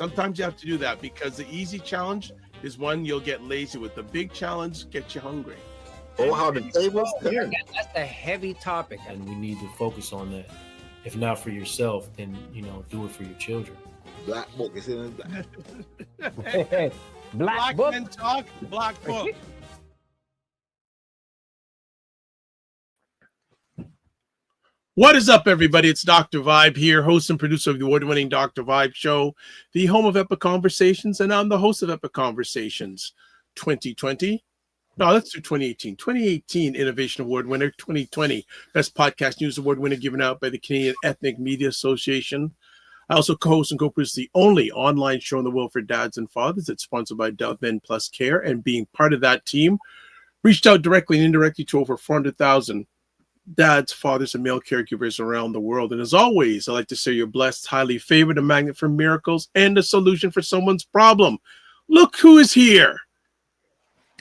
Sometimes you have to do that because the easy challenge is one you'll get lazy with. The big challenge gets you hungry. Oh, how the tables turn. That's a heavy topic, and we need to focus on that. If not for yourself, then do it for your children. Black book is in black. Black book. Men Talk, Black Book. What is up, everybody? It's Dr. Vibe here, host and producer of the award-winning Dr. Vibe Show, the home of Epic Conversations, and I'm the host of Epic Conversations 2020. No, let's do 2018. 2018 Innovation Award winner, 2020 Best Podcast News Award winner given out by the Canadian Ethnic Media Association. I also co-host and co-produce the only online show in the world for dads and fathers. It's sponsored by Dove Men Plus Care, and being part of that team, reached out directly and indirectly to over 400,000 dads, fathers, and male caregivers around the world. And as always, I like to say you're blessed, highly favored, a magnet for miracles, and a solution for someone's problem. Look who is here.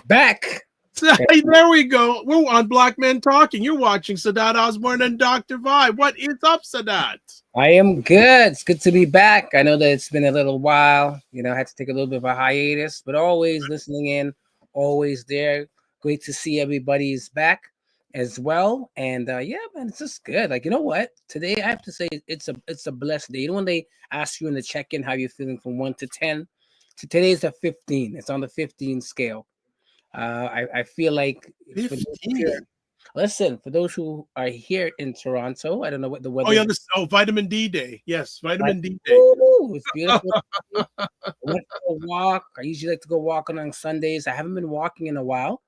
Back. Hey, there we go. We're on Black Men Talking. You're watching Sadat Osbourne and Dr. Vibe. What is up, Sadat? I am good. It's good to be back. I know that it's been a little while. I had to take a little bit of a hiatus, but always listening in, always there. Great to see everybody's back as well. And yeah, man, it's just good. Like, you know what? Today I have to say it's a blessed day. When they ask you in the check-in how you're feeling from 1 to 10, today's a 15. It's on the 15 scale. I feel like for those who are here in Toronto, I don't know what the weather. Vitamin D day. Yes, Vitamin D day. Ooh, it's beautiful. I went for a walk. I usually like to go walking on Sundays. I haven't been walking in a while,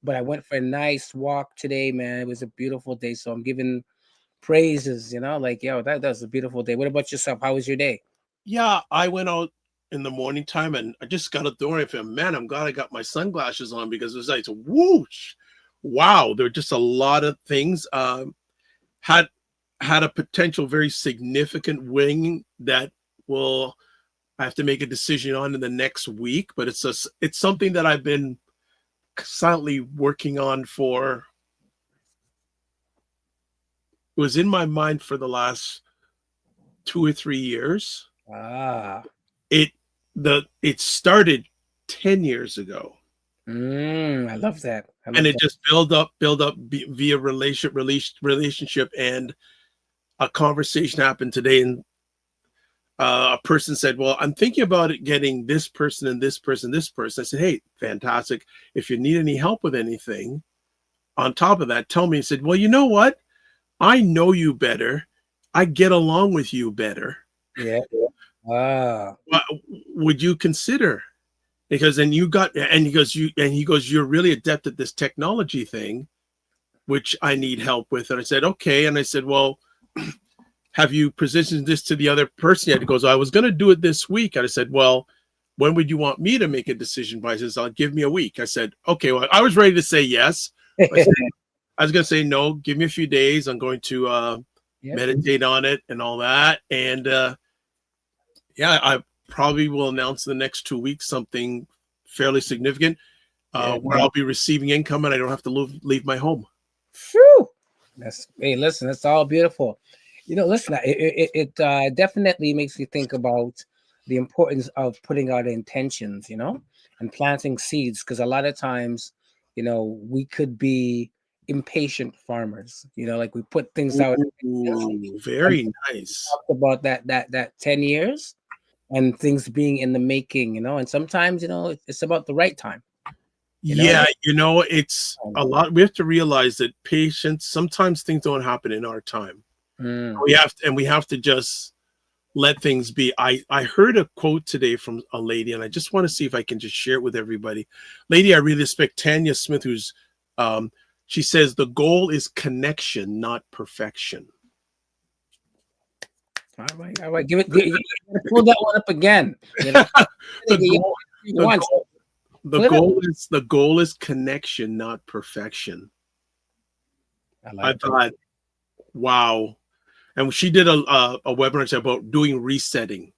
but I went for a nice walk today, man. It was a beautiful day, so I'm giving praises. That was a beautiful day. What about yourself? How was your day? Yeah, I went out in the morning time and I just got up the door and I felt, man, I'm glad I got my sunglasses on because it was like whoosh. Wow, there were just a lot of things. Had a potential very significant wing that I have to make a decision on in the next week, but it's something that I've been silently working on it was in my mind for the last 2 or 3 years. It started 10 years ago. I love that. It just build up via relationship, and a conversation happened today, and a person said, well, I'm thinking about it getting this person and this person, this person. I said, hey, fantastic. If you need any help with anything on top of that, tell me. He said, well, you know what? I know you better. I get along with you better. Yeah. Would you consider? Because then he goes, you're really adept at this technology thing, which I need help with. And I said, okay. And I said, well, have you positioned this to the other person yet? He goes, I was going to do it this week. And I said, well, when would you want me to make a decision by? He says, I'll give me a week. I said, okay. Well, I was ready to say yes. I was going to say, no, give me a few days. I'm going to meditate on it and all that. And I probably will announce in the next 2 weeks something fairly significant where I'll be receiving income and I don't have to leave my home. Phew. Listen, that's all beautiful. Listen, it definitely makes me think about the importance of putting out intentions, and planting seeds. Because a lot of times, we could be impatient farmers, like we put things out. Ooh, very nice. Talked about that 10 years. And things being in the making, and sometimes, it's about the right time. It's a lot. We have to realize that patience, sometimes things don't happen in our time. We have to just let things be. I heard a quote today from a lady, and I just want to see if I can just share it with everybody. Lady I really respect, Tanya Smith, who's she says the goal is connection, not perfection. All right. Pull that one up again. The goal is connection, not perfection. I thought, wow. And she did a webinar about doing resetting,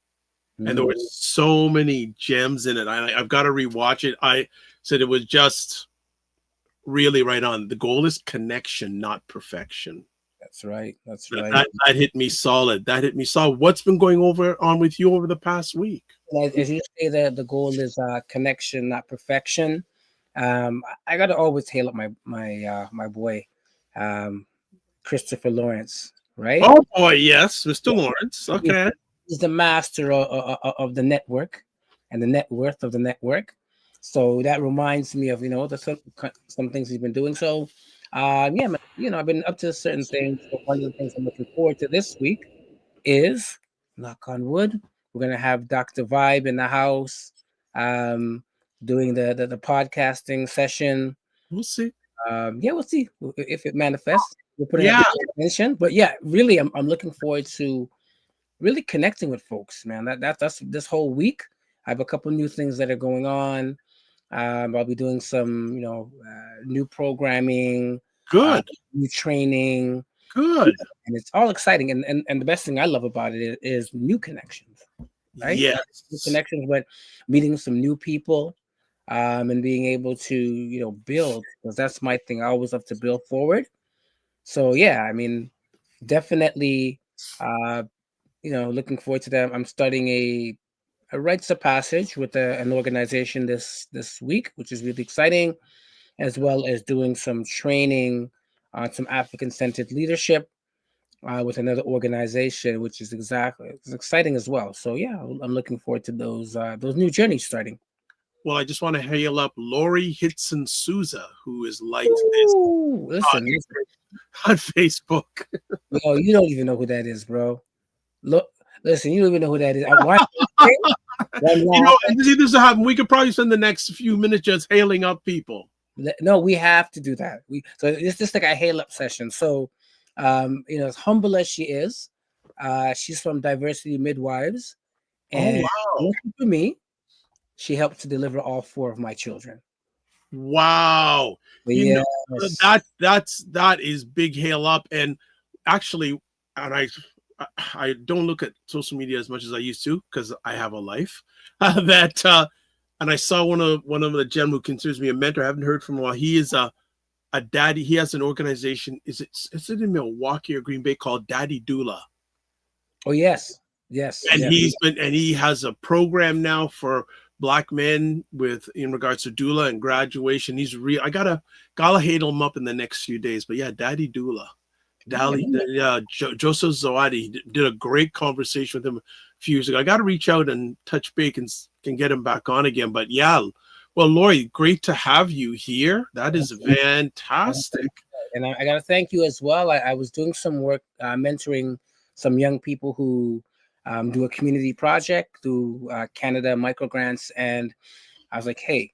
and there were so many gems in it. I've got to rewatch it. I said it was just really right on. The goal is connection, not perfection. That's right. That's right. That hit me solid. That hit me solid. What's been going on with you over the past week? As you say, the goal is connection, not perfection. I got to always hail up my boy, um, Christopher Lawrence, right? Oh boy, yes, Mr. Lawrence. Okay. He's the master of the network and the net worth of the network. So that reminds me of some things he's been doing. So yeah, man, I've been up to certain things. So one of the things I'm looking forward to this week is, knock on wood, we're gonna have Dr. Vibe in the house, doing the podcasting session. We'll see. Yeah, we'll see if it manifests. We're putting Yeah. up the attention, but yeah, really, I'm looking forward to really connecting with folks, man. That's this whole week. I have a couple new things that are going on. I'll be doing some, new programming, Good. new training, Good. and it's all exciting. And the best thing I love about it is new connections, right? Yes. New connections, but meeting some new people, and being able to, build, because that's my thing. I always love to build forward. So yeah, I mean, definitely, looking forward to that. I'm starting a rites of passage with an organization this week, which is really exciting, as well as doing some training on some African-centered leadership with another organization, which is it's exciting as well. So yeah, I'm looking forward to those new journeys starting. Well, I just want to hail up Lori Hitson Souza, who is like Ooh, this listen, on Facebook. no, you don't even know who that is, bro. Look, listen, you don't even know who that is. This will happen. We could probably spend the next few minutes just hailing up people. No, we have to do that. So it's just like a hail up session. So, as humble as she is, she's from Diversity Midwives, and wow! For me, she helped to deliver all 4 of my children. Wow! Yes. That is big hail up, and actually, and I don't look at social media as much as I used to because I have a life. And I saw one of the gentlemen who considers me a mentor. I haven't heard from him in a while. He is a daddy. He has an organization. Is it in Milwaukee or Green Bay called Daddy Doula? Oh yes. And he has a program now for Black men in regards to doula and graduation. He's real. I gotta hail him up in the next few days. But yeah, Daddy Doula. Joseph Zawadi did a great conversation with him a few years ago. I got to reach out and touch base and can get him back on again. But yeah, well, Lori, great to have you here. That is fantastic. And I got to thank you as well. I was doing some work mentoring some young people who do a community project through Canada microgrants, and I was like, hey,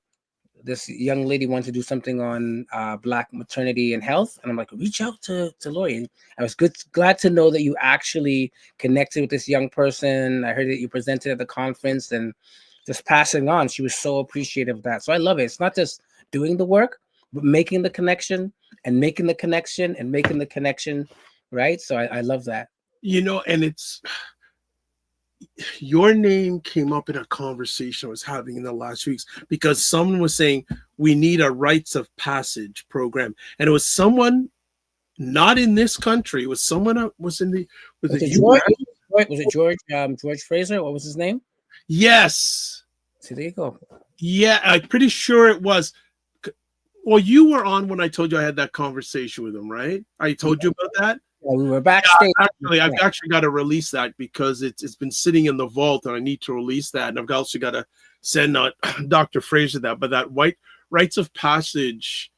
this young lady wanted to do something on Black maternity and health. And I'm like, reach out to Lori. And I was glad to know that you actually connected with this young person. I heard that you presented at the conference and just passing on. She was so appreciative of that. So I love it. It's not just doing the work, but making the connection and making the connection and making the connection. Right. So I love that. And it's, your name came up in a conversation I was having in the last weeks because someone was saying we need a rites of passage program, and it was someone not in this country. It was someone that was in the was it George Fraser? What was his name? Yes. So there you go. Yeah, I'm pretty sure it was. Well, you were on when I told you I had that conversation with him, right? I told you about that. Yeah, we were backstage. Yeah, I've actually got to release that because it's been sitting in the vault, and I need to release that. And I've also got to send Dr. Fraser that. But that rites of passage,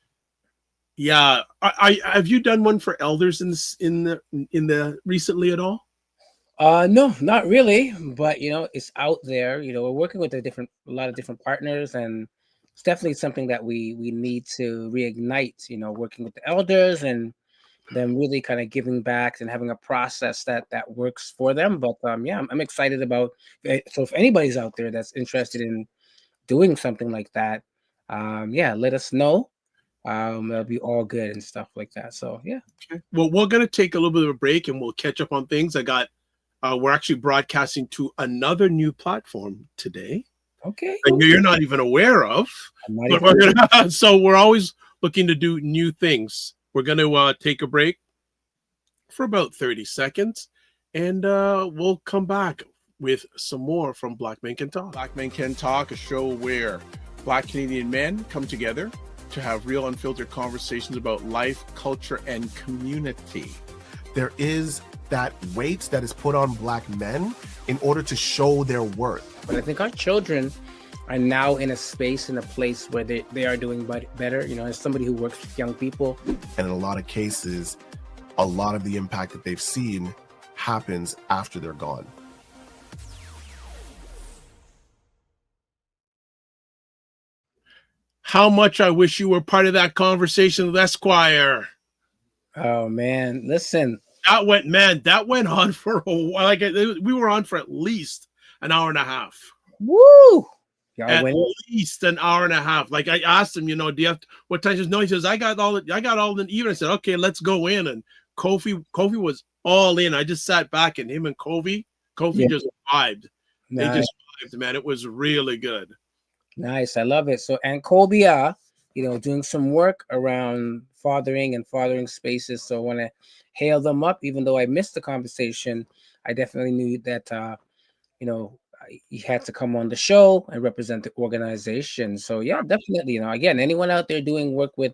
yeah. I have you done one for elders in the recently at all? No, not really. But it's out there. We're working with a lot of different partners, and it's definitely something that we need to reignite. Working with the elders and them really kind of giving back and having a process that works for them. But yeah, I'm excited about it. So if anybody's out there that's interested in doing something like that, yeah, let us know. It'll be all good and stuff like that. So yeah. Okay. Well, we're gonna take a little bit of a break and we'll catch up on things. We're actually broadcasting to another new platform today. Okay. And you're not even aware of. So we're always looking to do new things. We're going to take a break. for about 30 seconds, and we'll come back with some more from Black Men Can Talk. Black Men Can Talk, a show where Black Canadian men come together to have real unfiltered conversations about life, culture, and community. There is that weight that is put on Black men in order to show their worth. But I think our children are now in a space, in a place where they are doing better. You know, as somebody who works with young people. And in a lot of cases, a lot of the impact that they've seen happens after they're gone. How much I wish you were part of that conversation with Esquire. Oh man, listen. That went on for a while. Like we were on for at least an hour and a half. Woo! At least an hour and a half. Like I asked him, you know, do you have what time? He says, no, he says, I got all the evening. I said, okay, let's go in. And Kofi was all in. I just sat back, and him and Kofi just vibed. Nice. They just vibed, man. It was really good. Nice. I love it. So, and Kobia, you know, doing some work around fathering spaces. So I want to hail them up, even though I missed the conversation. I definitely knew that, you know, he had to come on the show and represent the organization. So yeah, definitely, you know, again, anyone out there doing work with,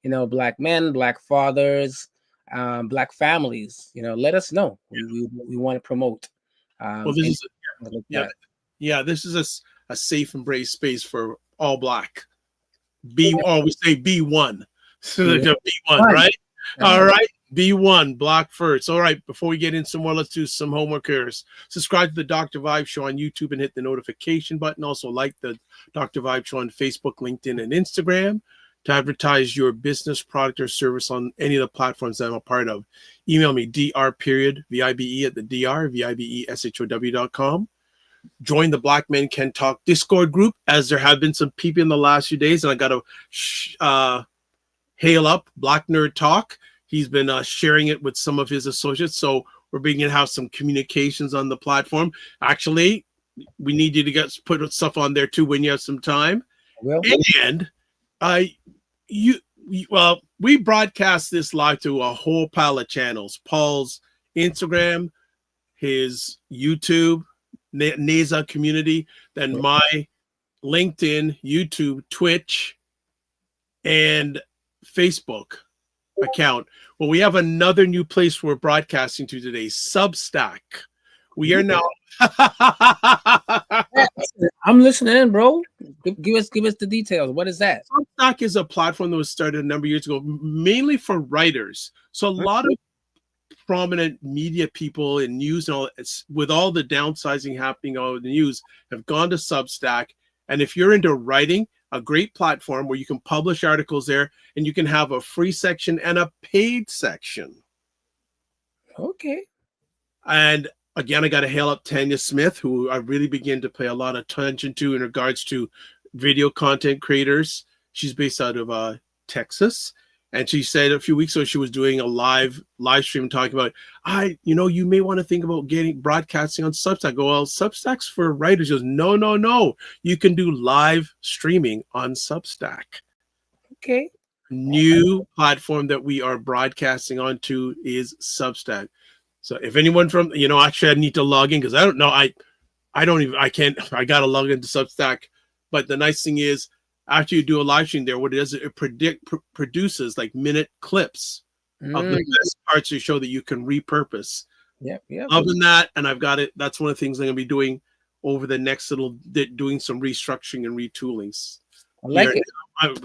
you know, Black men, Black fathers, Black families, you know, let us know. We want to promote. Well, this is this is a safe and brave space for all Black. We say B1. So B1, right? All right. B1, Black first. All right. Before we get in some more, let's do some homework here. Subscribe to the Dr. Vibe Show on YouTube and hit the notification button. Also like the Dr. Vibe Show on Facebook, LinkedIn, and Instagram. To advertise your business, product, or service on any of the platforms that I'm a part of, email me dr.vibe@thedr.vibeshow.com. Join the Black Men Can Talk Discord group, as there have been some people in the last few days, and I got to hail up Black Nerd Talk. He's been sharing it with some of his associates, so we're beginning to have some communications on the platform. Actually, we need you to put stuff on there too when you have some time. And we broadcast this live to a whole pile of channels. Paul's Instagram, his YouTube, NASA community, then my LinkedIn, YouTube, Twitch, and Facebook account. Well, we have another new place we're broadcasting to today, Substack. We are now I'm listening, bro. Give us the details. What is that? Substack is a platform that was started a number of years ago, mainly for writers. So a lot of prominent media people in news and all, with all the downsizing happening all over the news, have gone to Substack. And if you're into writing, a great platform where you can publish articles there, and you can have a free section and a paid section. Okay. And again, I got to hail up Tanya Smith, who I really begin to pay a lot of attention to in regards to video content creators. She's based out of Texas. And she said a few weeks ago she was doing a live stream talking about, you may want to think about broadcasting on Substack. I go, well, Substack's for writers. She goes, no. You can do live streaming on Substack. Okay. New platform that we are broadcasting onto is Substack. So if anyone from, actually I need to log in because I don't know. I got to log into Substack. But the nice thing is, after you do a live stream there, what it does, it produces like minute clips of the best parts of your show that you can repurpose. Yeah. Other than that, and I've got it. That's one of the things I'm going to be doing over the next doing some restructuring and retoolings. I like it.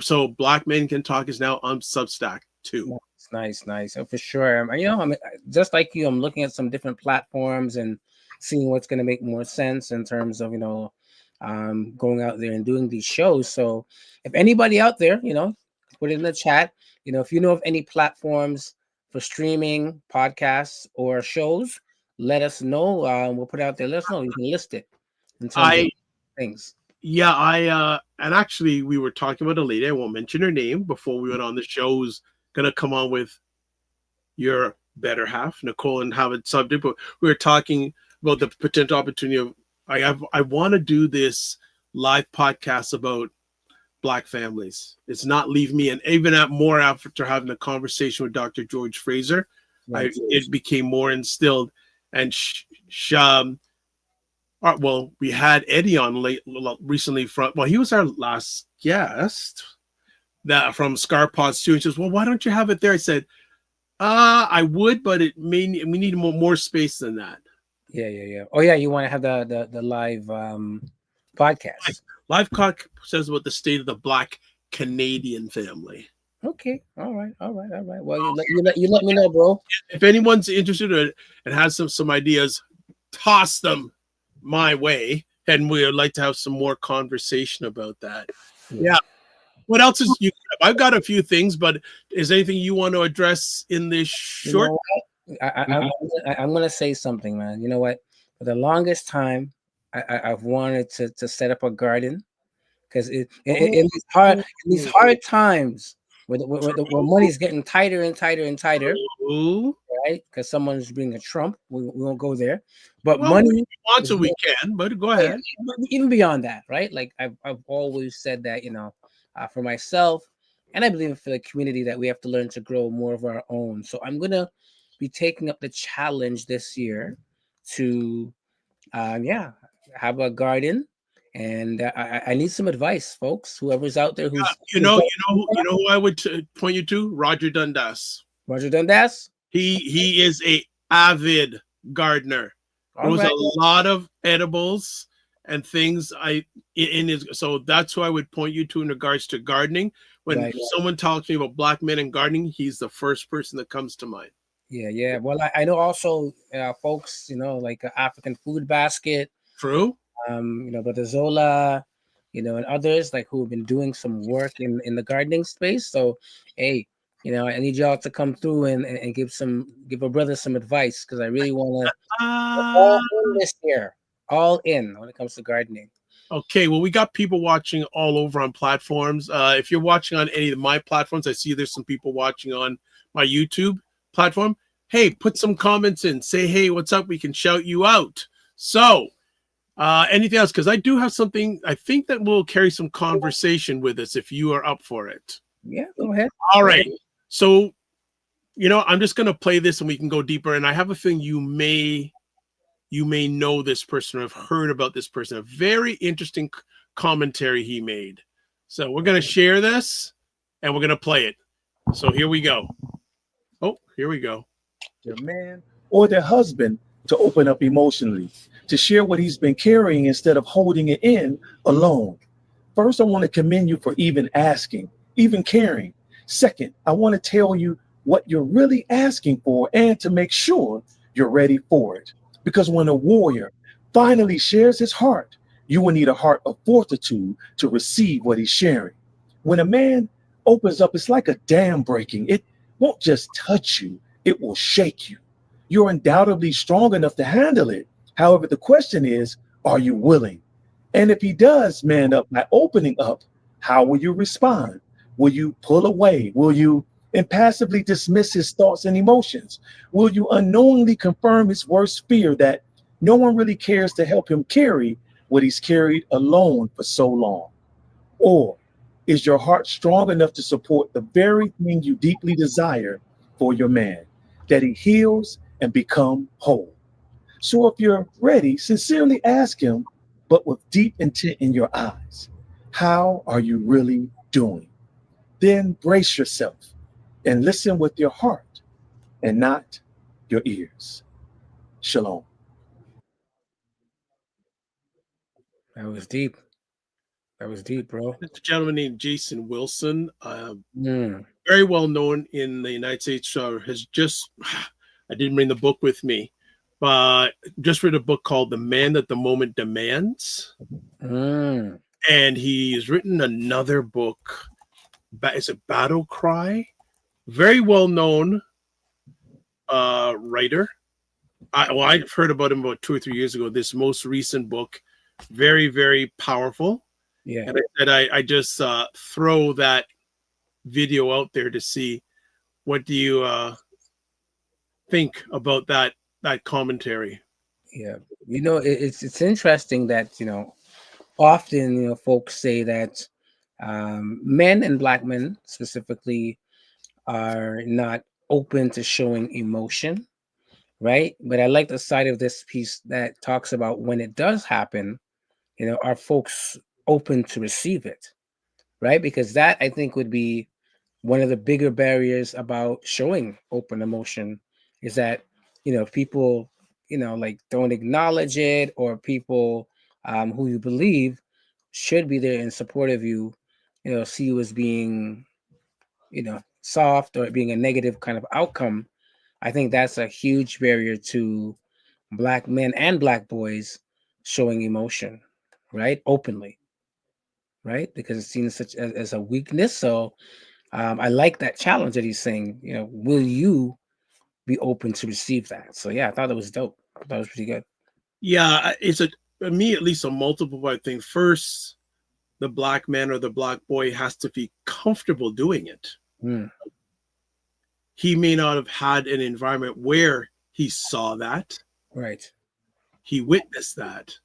So Black Men Can Talk is now on Substack too. Nice. Oh, for sure. I'm just like you. I'm looking at some different platforms and seeing what's going to make more sense in terms of going out there and doing these shows. So if anybody out there, put it in the chat, if you know of any platforms for streaming podcasts or shows, let us know. We'll put it out there. Let us know. You can list it in terms of things. Yeah, and actually we were talking about a lady, I won't mention her name, before we went on the show, who's going to come on with your better half, Nicole, and have it subject, but we were talking about the potential opportunity of, I want to do this live podcast about Black families. It's not leave me, and even more after having a conversation with Dr. George Fraser, Right. it became more instilled. And well, we had Eddie on recently from, well, he was our last guest that from Scarpods too. He says, well, why don't you have it there? I said, I would, but we need more space than that. Yeah. Oh yeah, you want to have the live podcast. Live Cock says about the state of the Black Canadian family. Okay. All right. Well, you let me know, bro. If anyone's interested and has some ideas, toss them my way, and we would like to have some more conversation about that. Yeah. What else is you? I've got a few things, but is there anything you want to address in this short? You know, I'm going to say something, man. You know what? For the longest time, I've wanted to set up a garden because in these hard times where money's getting tighter and tighter and tighter, right? Because someone's bringing a Trump. We won't go there, but money. If we want to, we can. But go ahead. Even beyond that, right? Like I've always said that, you know, for myself, and I believe for the community, that we have to learn to grow more of our own. So I'm gonna be taking up the challenge this year to, have a garden, and I need some advice, folks. Whoever's out there, who's you know who I would point you to, Roger Dundas. Roger Dundas. He is a avid gardener. Grows a lot of edibles and things. So that's who I would point you to in regards to gardening. When someone talks to me about Black men and gardening, he's the first person that comes to mind. Yeah. Well, I know also folks, you know, like African Food Basket. True. You know, but the Zola, you know, and others like who have been doing some work in the gardening space. So, hey, you know, I need y'all to come through and give a brother some advice, because I really want to all in this year, all in when it comes to gardening. Okay, well, we got people watching all over on platforms. If you're watching on any of my platforms, I see there's some people watching on my YouTube platform. Hey, put some comments in. Say, hey, what's up? We can shout you out. So, anything else? Because I do have something I think that will carry some conversation with us if you are up for it. Yeah, go ahead. All right. So, you know, I'm just going to play this and we can go deeper. And I have a feeling you may know this person or have heard about this person. A very interesting commentary he made. So we're going to share this and we're going to play it. So here we go. Oh, here we go. Their man or their husband to open up emotionally, to share what he's been carrying instead of holding it in alone. First, I want to commend you for even asking, even caring. Second, I want to tell you what you're really asking for and to make sure you're ready for it. Because when a warrior finally shares his heart, you will need a heart of fortitude to receive what he's sharing. When a man opens up, it's like a dam breaking. It won't just touch you, it will shake you. You're undoubtedly strong enough to handle it. However, the question is, are you willing? And if he does man up by opening up, how will you respond? Will you pull away? Will you impassively dismiss his thoughts and emotions? Will you unknowingly confirm his worst fear that no one really cares to help him carry what he's carried alone for so long? Or is your heart strong enough to support the very thing you deeply desire for your man, that he heals and become whole? So if you're ready, sincerely ask him, but with deep intent in your eyes, how are you really doing? Then brace yourself and listen with your heart and not your ears. Shalom. That was deep. That was deep, bro. It's a gentleman named Jason Wilson, very well known in the United States. Has just, I didn't bring the book with me, but just read a book called The Man That the Moment Demands. And he's written another book. It's a Battle Cry. Very well known writer. I've heard about him about 2 or 3 years ago. This most recent book, very, very powerful. Yeah. And I said I just throw that video out there to see what do you think about that commentary. Yeah, you know, it's interesting that, you know, often, you know, folks say that men and Black men specifically are not open to showing emotion, right? But I like the side of this piece that talks about when it does happen, are folks open to receive it, right? Because that, I think, would be one of the bigger barriers about showing open emotion, is that, people, like, don't acknowledge it, or people who you believe should be there in support of you, see you as being, soft, or being a negative kind of outcome. I think that's a huge barrier to Black men and Black boys showing emotion, right? Openly, right? Because it's seen as a weakness. So I like that challenge that he's saying, will you be open to receive that? So yeah, I thought it was dope. I thought it was pretty good. Yeah, it's me, at least, a multiple part thing. First, the Black man or the Black boy has to be comfortable doing it. Mm, He may not have had an environment where he saw that, right. he witnessed that.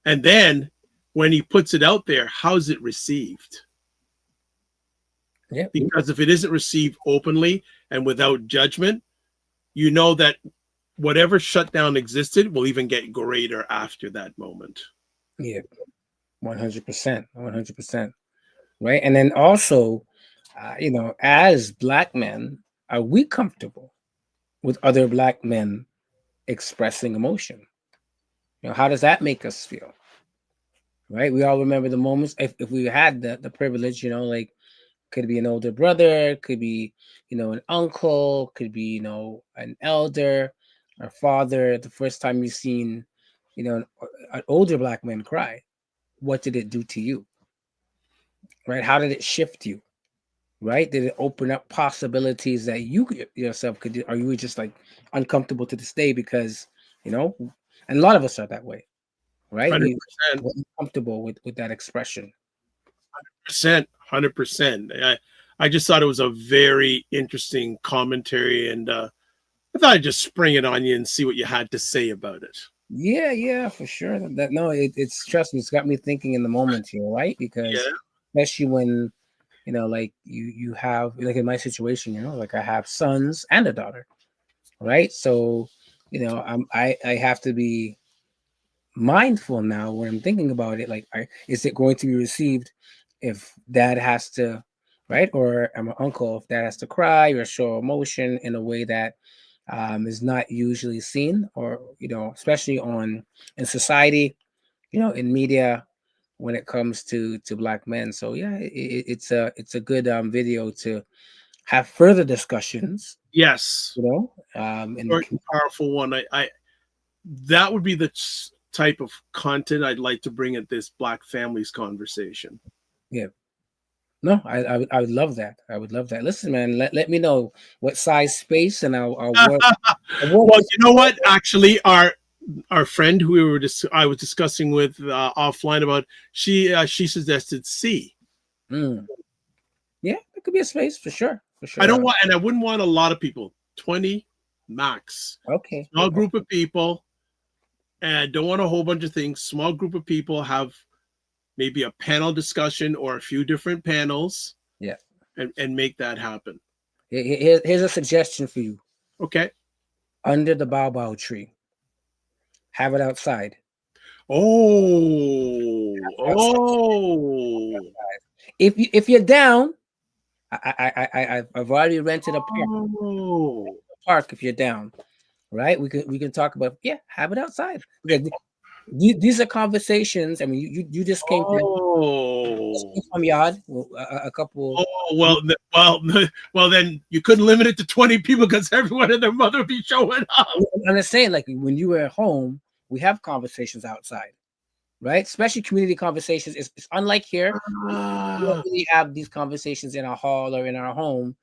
And then when he puts it out there, how's it received? Yeah. Because if it isn't received openly and without judgment, you know that whatever shutdown existed will even get greater after that moment. Yeah. 100%. 100%. Right. And then also, as Black men, are we comfortable with other Black men expressing emotion? How does that make us feel? Right. We all remember the moments, if we had the privilege, like, could be an older brother, could be, an uncle, could be, an elder or father. The first time you've seen, an older Black man cry, what did it do to you? Right? How did it shift you? Right? Did it open up possibilities that you yourself could do? Or you were just like uncomfortable to this day because, and a lot of us are that way, right? 100%. We're uncomfortable with that expression. 100%. I just thought it was a very interesting commentary, and I thought I'd just spring it on you and see what you had to say about it. Yeah, for sure. It's, trust me, it's got me thinking in the moment here, right? Because especially when, like you have, like in my situation, like I have sons and a daughter, right? So, I have to be mindful now when I'm thinking about it. Like, is it going to be received if dad has to, right? Or I'm an uncle, if dad has to cry or show emotion in a way that is not usually seen, or, especially in society, in media, when it comes to Black men. So yeah, it's a good video to have further discussions. Yes. And Short and powerful one. I that would be the type of content I'd like to bring at this Black families conversation. Yeah. No, I would love that. I would love that. Listen, man, let me know what size space, and I'll work. Well, you know what? Actually, our friend who I was discussing with offline about, she suggested C. Yeah, it could be a space for sure. I wouldn't want a lot of people. 20 max. Okay. Small group of people, and I don't want a whole bunch of things. Small group of people, have maybe a panel discussion or a few different panels. Yeah. And make that happen. Here's a suggestion for you. Okay. Under the baobab tree. Have it outside. Oh. If you're down, I've already rented a park. If you're down, right? We can talk about, have it outside. These are conversations. I mean, you just came from yard a couple. Well, then you couldn't limit it to 20 people because everyone and their mother would be showing up. I'm just saying, like, when you were at home, we have conversations outside, right? Especially community conversations. It's unlike here. We don't really have these conversations in our hall or in our home,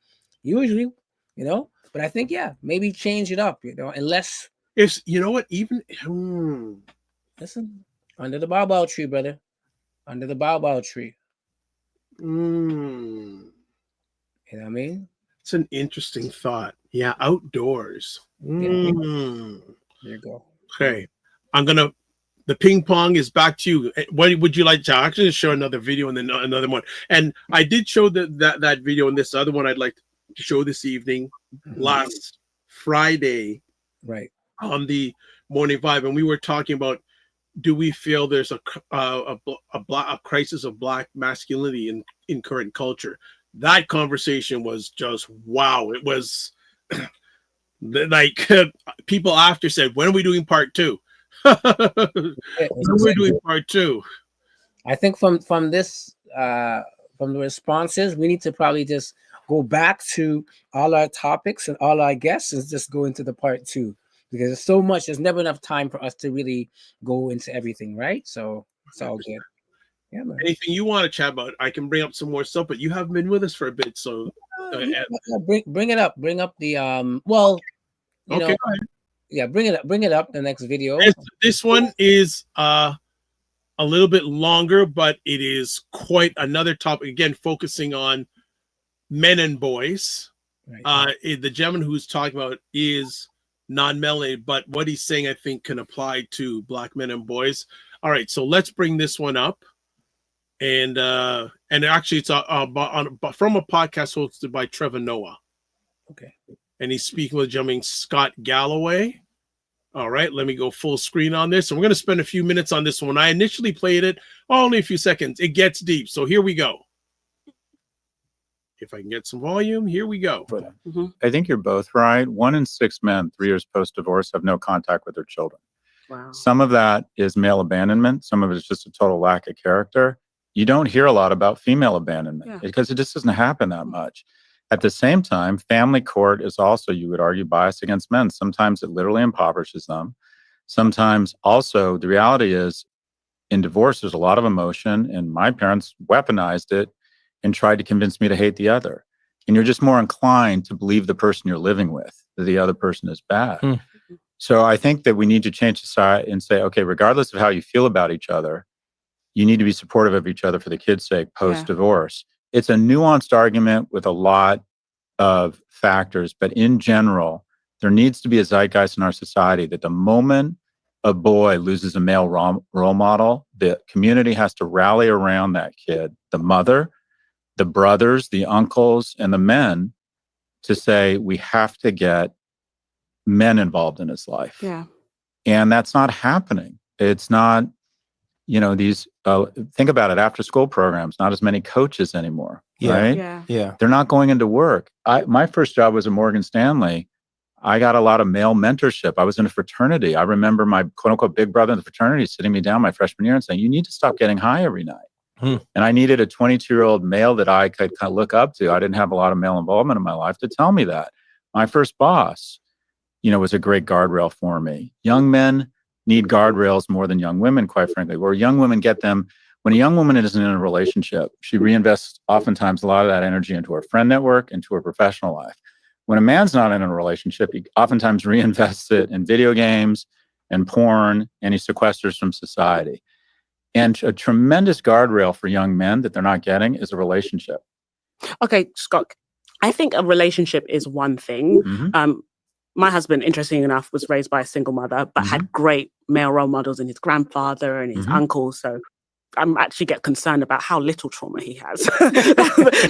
usually, But I think, maybe change it up, unless if you know what, even listen, under the baobab tree, brother. Under the baobab tree. You know what I mean? It's an interesting thought. Yeah, outdoors. There you go. Okay. The ping pong is back to you. What would you like to actually show another video and then another one? And I did show that video, and this other one I'd like show this evening last Friday Right. on the Morning Vibe, and we were talking about, do we feel there's a crisis of Black masculinity in current culture? That conversation was just wow. It was like people after said, when are we doing part 2? When we're doing part 2. I think from this from the responses, we need to probably just go back to all our topics and all our guests and just go into the part 2, because there's so much. There's never enough time for us to really go into everything, right? So it's all good. Yeah, man. Anything you want to chat about, I can bring up some more stuff, but you haven't been with us for a bit, so bring it up. Bring up the well, you okay, know, go ahead. yeah, bring it up. The next video. This one is a little bit longer, but it is quite another topic. Again, focusing on men and boys. Right. The gentleman who's talking about is non-melanated, but what he's saying, I think, can apply to Black men and boys. All right, so let's bring this one up. And actually, it's from a podcast hosted by Trevor Noah. Okay. And he's speaking with a gentleman, Scott Galloway. All right, let me go full screen on this. And we're going to spend a few minutes on this one. I initially played it only a few seconds. It gets deep. So here we go. If I can get some volume, here we go. I think you're both right. 1 in 6 men 3 years post-divorce have no contact with their children. Wow. Some of that is male abandonment. Some of it is just a total lack of character. You don't hear a lot about female abandonment because it just doesn't happen that much. At the same time, family court is also, you would argue, biased against men. Sometimes it literally impoverishes them. Sometimes also the reality is in divorce, there's a lot of emotion, and my parents weaponized it and tried to convince me to hate the other. And you're just more inclined to believe the person you're living with, that the other person is bad. So I think that we need to change society and say, okay, regardless of how you feel about each other, you need to be supportive of each other for the kids' sake post-divorce. It's a nuanced argument with a lot of factors, but in general, there needs to be a zeitgeist in our society that the moment a boy loses a male role model, the community has to rally around that kid, the mother, the brothers, the uncles, and the men, to say we have to get men involved in his life. Yeah. And that's not happening. It's not, these, think about it, after school programs, not as many coaches anymore, right? Yeah. They're not going into work. My first job was at Morgan Stanley. I got a lot of male mentorship. I was in a fraternity. I remember my quote unquote big brother in the fraternity sitting me down my freshman year and saying, you need to stop getting high every night. And I needed a 22-year-old male that I could kind of look up to. I didn't have a lot of male involvement in my life to tell me that. My first boss, was a great guardrail for me. Young men need guardrails more than young women, quite frankly, where young women get them. When a young woman isn't in a relationship, she reinvests oftentimes a lot of that energy into her friend network, into her professional life. When a man's not in a relationship, he oftentimes reinvests it in video games and porn, and he sequesters from society. And a tremendous guardrail for young men that they're not getting is a relationship. Okay, Scott, I think a relationship is one thing. My husband, interesting enough, was raised by a single mother, but had great male role models in his grandfather and his uncles. So I'm actually get concerned about how little trauma he has.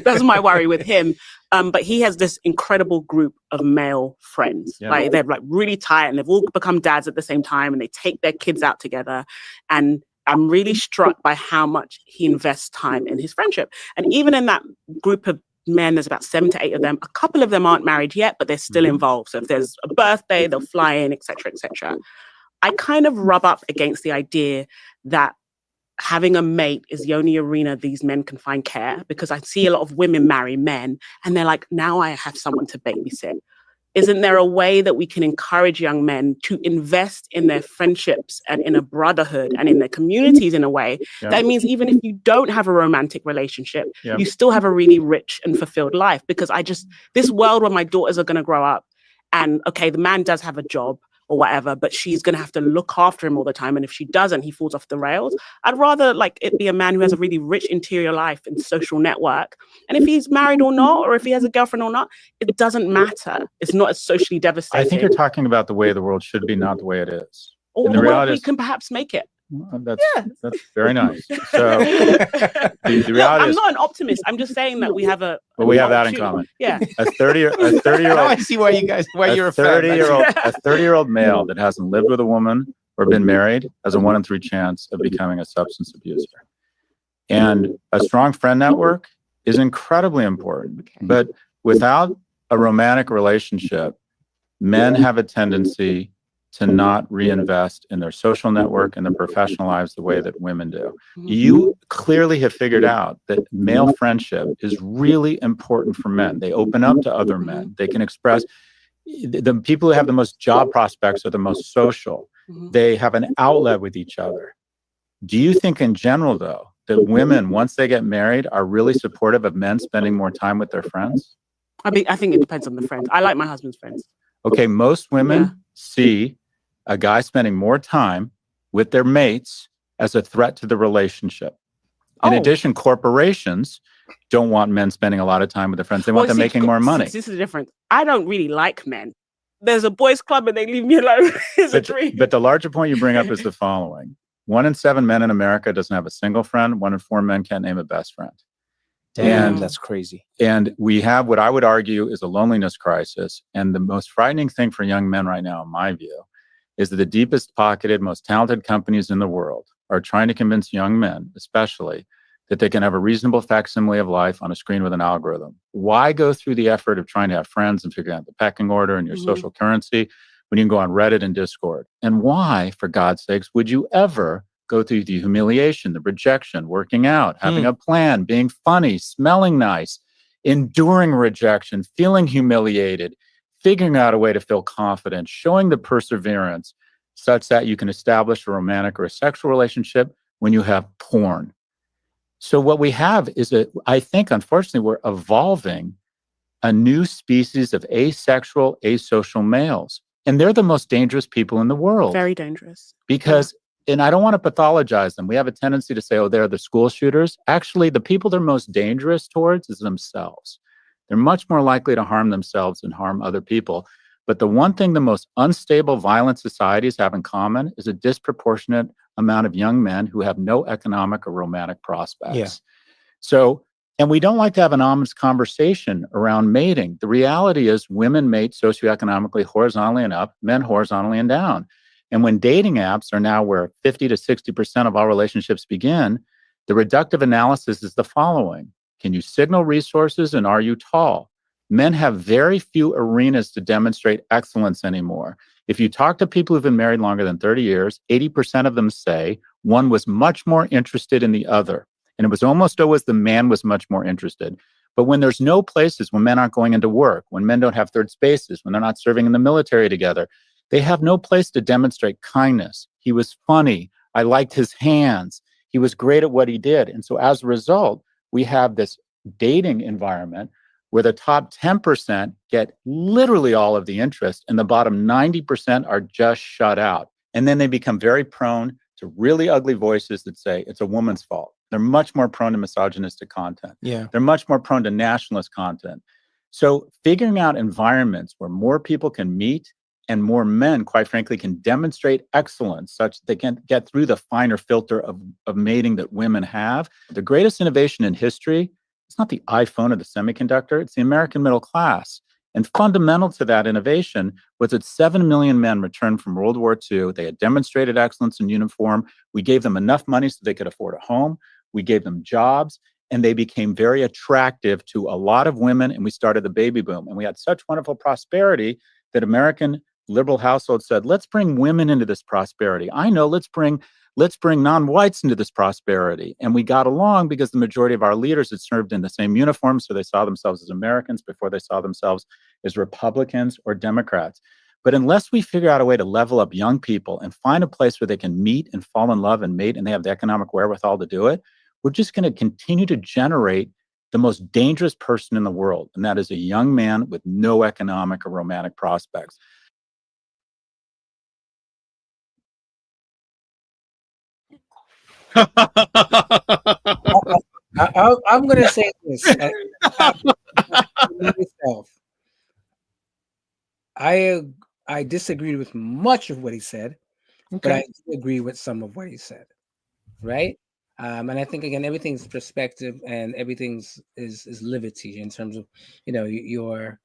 That's my worry with him. But he has this incredible group of male friends. Like they're like really tight, and they've all become dads at the same time, and they take their kids out together. And I'm really struck by how much he invests time in his friendship. And even in that group of men, there's about 7 to 8 of them. A couple of them aren't married yet, but they're still involved. So if there's a birthday, they'll fly in, etc., etc. I kind of rub up against the idea that having a mate is the only arena these men can find care, because I see a lot of women marry men and they're like, now I have someone to babysit. Isn't there a way that we can encourage young men to invest in their friendships and in a brotherhood and in their communities in a way that means even if you don't have a romantic relationship, you still have a really rich and fulfilled life? Because this world where my daughters are going to grow up and, okay, the man does have a job or whatever, but she's going to have to look after him all the time. And if she doesn't, he falls off the rails. I'd rather it be a man who has a really rich interior life and social network. And if he's married or not, or if he has a girlfriend or not, it doesn't matter. It's not as socially devastating. I think you're talking about the way the world should be, not the way it is. Or the way we can perhaps make it. Well, that's very nice. So the No, reality I'm is, not an optimist. I'm just saying that we have well, we have that in common. Yeah. A 30-year-old Now I see why you're a fan. 30-year-old male that hasn't lived with a woman or been married has a 1 in 3 chance of becoming a substance abuser. And a strong friend network is incredibly important. Okay. But without a romantic relationship, men have a tendency to not reinvest in their social network and their professional lives the way that women do. You clearly have figured out that male friendship is really important for men. They open up to other men. They can express. The people who have the most job prospects are the most social. They have an outlet with each other. Do you think in general, though, that women, once they get married, are really supportive of men spending more time with their friends? I think it depends on the friends. I like my husband's friends. Okay, most women see a guy spending more time with their mates as a threat to the relationship. In addition, corporations don't want men spending a lot of time with their friends. They want them making more money. This is the difference. I don't really like men. There's a boys' club and they leave me alone. It's a dream. But the larger point you bring up is the following. 1 in 7 men in America doesn't have a single friend. 1 in 4 men can't name a best friend. Damn, that's crazy. And we have what I would argue is a loneliness crisis. And the most frightening thing for young men right now, in my view, is that the deepest pocketed, most talented companies in the world are trying to convince young men, especially, that they can have a reasonable facsimile of life on a screen with an algorithm. Why go through the effort of trying to have friends and figuring out the pecking order and your social currency when you can go on Reddit and Discord? And why, for God's sakes, would you ever go through the humiliation, the rejection, working out, having a plan, being funny, smelling nice, enduring rejection, feeling humiliated, figuring out a way to feel confident, showing the perseverance such that you can establish a romantic or a sexual relationship when you have porn? So what we have is, I think, unfortunately, we're evolving a new species of asexual, asocial males. And they're the most dangerous people in the world. Very dangerous. Because, and I don't want to pathologize them. We have a tendency to say, oh, they're the school shooters. Actually, the people they're most dangerous towards is themselves. They're much more likely to harm themselves and harm other people. But the one thing the most unstable, violent societies have in common is a disproportionate amount of young men who have no economic or romantic prospects. Yeah. So, and we don't like to have an honest conversation around mating. The reality is women mate socioeconomically horizontally and up, men horizontally and down. And when dating apps are now where 50 to 60% of all relationships begin, the reductive analysis is the following. Can you signal resources and are you tall? Men have very few arenas to demonstrate excellence anymore. If you talk to people who've been married longer than 30 years, 80% of them say one was much more interested in the other. And it was almost always the man was much more interested. But when there's no places, when men aren't going into work, when men don't have third spaces, when they're not serving in the military together, they have no place to demonstrate kindness. He was funny. I liked his hands. He was great at what he did. And so as a result, we have this dating environment where the top 10% get literally all of the interest and the bottom 90% are just shut out. And then they become very prone to really ugly voices that say it's a woman's fault. They're much more prone to misogynistic content. Yeah. They're much more prone to nationalist content. So figuring out environments where more people can meet and more men, quite frankly, can demonstrate excellence such that they can get through the finer filter of mating that women have. The greatest innovation in history, it's not the iPhone or the semiconductor, it's the American middle class. And fundamental to that innovation was that 7 million men returned from World War II. They had demonstrated excellence in uniform. We gave them enough money so they could afford a home. We gave them jobs, and they became very attractive to a lot of women, and we started the baby boom. And we had such wonderful prosperity that American liberal households said, let's bring women into this prosperity. I know, let's bring non-whites into this prosperity. And we got along because the majority of our leaders had served in the same uniform, so they saw themselves as Americans before they saw themselves as Republicans or Democrats. But unless we figure out a way to level up young people and find a place where they can meet and fall in love and mate, and they have the economic wherewithal to do it, we're just going to continue to generate the most dangerous person in the world. And that is a young man with no economic or romantic prospects. I'm going to say this. Myself, I disagreed with much of what he said, but I do agree with some of what he said, right? And I think again, everything's perspective and everything's is liberty in terms of, you know, your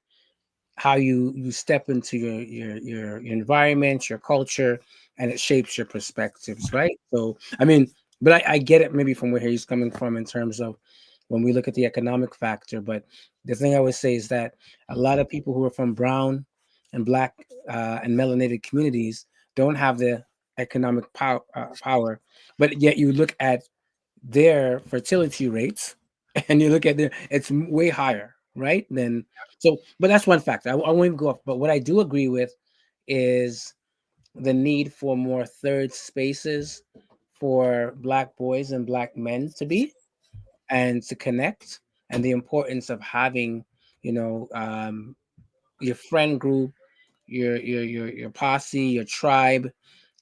how you step into your environment, your culture, and it shapes your perspectives, right? So I mean, but I get it maybe from where he's coming from in terms of when we look at the economic factor. But the thing I would say is that a lot of people who are from brown and black and melanated communities don't have the economic power, but yet you look at their fertility rates and you look at their, it's way higher, right? Then so, but that's one factor. I won't even go off. But what I do agree with is the need for more third spaces for black boys and black men to be and to connect, and the importance of having, you know, your friend group, your posse, your tribe,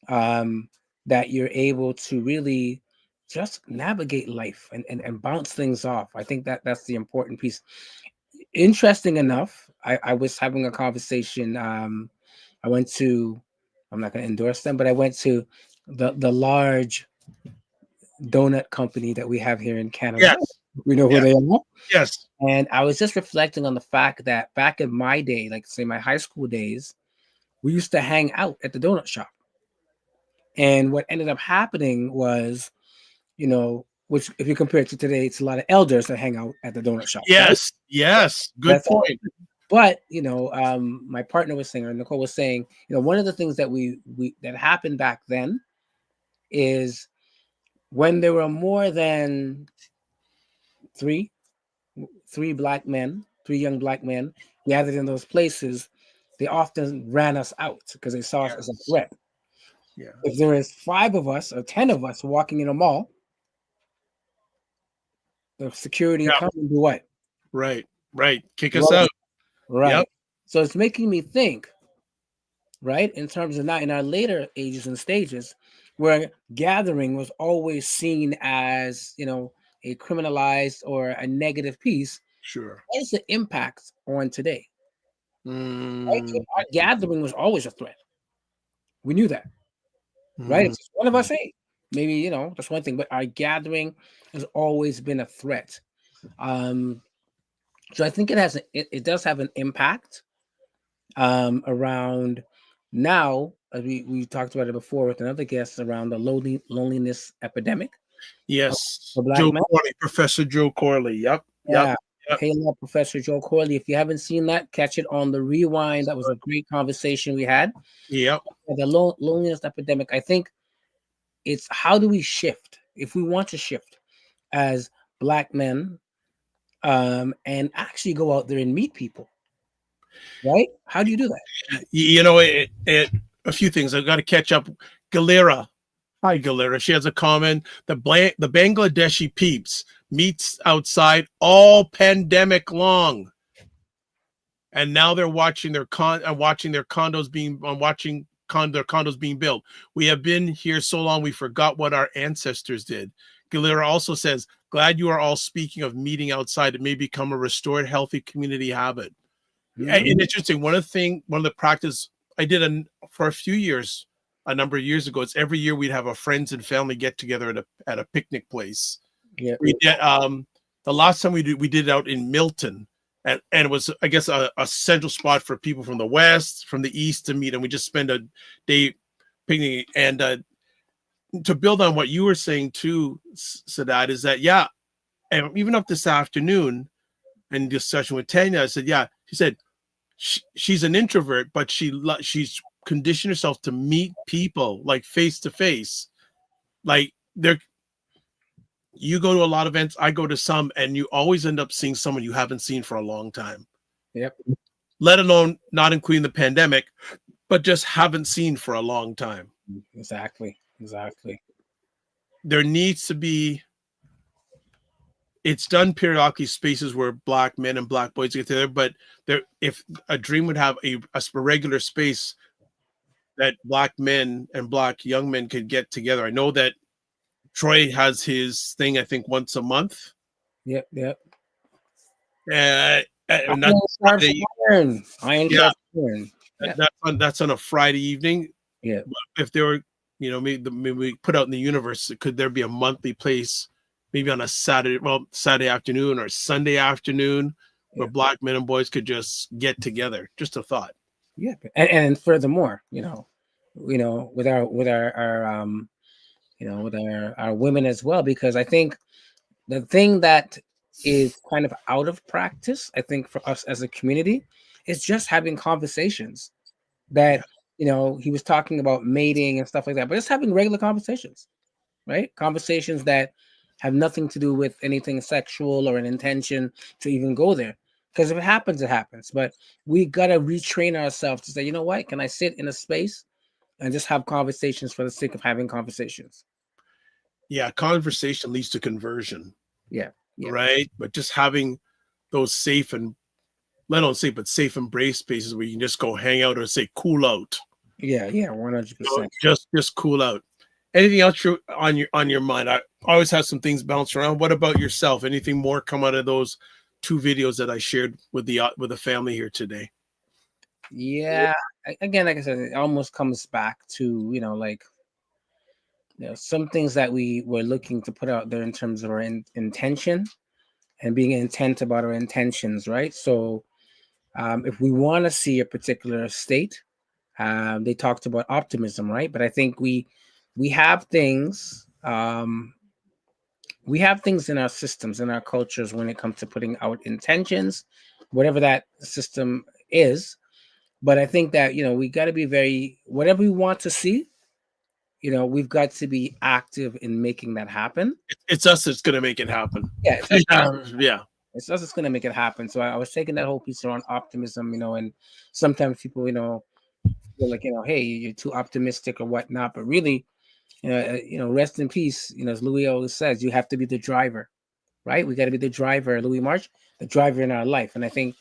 that you're able to really just navigate life and bounce things off. I think that that's the important piece. Interesting enough, I was having a conversation. I went to, I'm not going to endorse them, but I went to the large donut company that we have here in Canada. Yes. We know who they are. Yes. And I was just reflecting on the fact that back in my day, like say my high school days, we used to hang out at the donut shop. And what ended up happening was, you know, which if you compare it to today, it's a lot of elders that hang out at the donut shop. Yes. Right? Yes. Good point. But you know, my partner was saying, or Nicole was saying, you know, one of the things that we that happened back then is when there were more than three black men, three young black men gathered in those places, they often ran us out because they saw us as a threat. Yeah. If there is 5 of us or 10 of us walking in a mall, the security comes and do what? Right. Kick us out. Right. Yep. So it's making me think, right, in terms of now in our later ages and stages, where gathering was always seen as, you know, a criminalized or a negative piece. Sure. What is the impact on today? Right? Our gathering was always a threat. We knew that. Right? It's just one of us ain't. Maybe, you know, that's one thing, but our gathering has always been a threat. So I think it does have an impact around now, as we talked about it before with another guest, around the loneliness epidemic. Yes. Professor Joe Corley. Yep. Hey, Professor Joe Corley. If you haven't seen that, catch it on the rewind. That was a great conversation we had. Yep. The loneliness epidemic. I think it's how do we shift if we want to shift as black men, and actually go out there and meet people. Right? How do you do that? You know, a few things. I've got to catch up. Galera. Hi, Galera. She has a comment. The Bangladeshi peeps meets outside all pandemic long, and now they're watching their condos being built. We have been here so long we forgot what our ancestors did. Galera also says, glad you are all speaking of meeting outside. It may become a restored, healthy community habit. And interesting. One of the practice I did for a few years, a number of years ago, it's every year we'd have a friends and family get together at a picnic place. Yeah. We did, the last time we did it out in Milton, and it was, I guess, a central spot for people from the west, from the east to meet, and we just spend a day picnicking. And to build on what you were saying too, Sadat, is that and even up this afternoon in discussion with Tanya, I said, she said she's an introvert, but she's conditioned herself to meet people like face to face. Like you go to a lot of events, I go to some, and you always end up seeing someone you haven't seen for a long time. Yep. Let alone not including the pandemic, but just haven't seen for a long time. Exactly. There needs to be, it's done periodically, spaces where black men and black boys get together, but if a dream would have a regular space that black men and black young men could get together. I know that Troy has his thing, I think, once a month. Yep. And that's on a Friday evening. Yeah. But if there were you know, maybe we put out in the universe, could there be a monthly place, maybe on a Saturday afternoon or Sunday afternoon, where Black men and boys could just get together? Just a thought. Yeah, and furthermore, with our with our women as well, because I think the thing that is kind of out of practice, I think, for us as a community, is just having conversations that, he was talking about mating and stuff like that, but just having regular conversations, right? Conversations that have nothing to do with anything sexual or an intention to even go there. Because if it happens, it happens. But we got to retrain ourselves to say, you know what? Can I sit in a space and just have conversations for the sake of having conversations? Yeah, conversation leads to conversion. Yeah. Right. But just having those safe and safe embrace spaces where you can just go hang out or say cool out. Yeah, 100%. Just cool out. Anything else on your mind? I always have some things bounce around. What about yourself? Anything more come out of those 2 videos that I shared with the family here today? Yeah. Again, like I said, it almost comes back to, some things that we were looking to put out there in terms of our intention and being intent about our intentions, right? So if we want to see a particular state, they talked about optimism, right? But I think we have things, in our systems, in our cultures, when it comes to putting out intentions, whatever that system is. But I think that, we got to be whatever we want to see, we've got to be active in making that happen. It's us that's going to make it happen. Yeah. Yeah. It's us that's going to make it happen. So I was taking that whole piece around optimism, and sometimes people, feel like, hey, you're too optimistic or whatnot. But really, rest in peace. As Louis always says, you have to be the driver, right? We got to be the driver, Louis March, the driver in our life. And I think,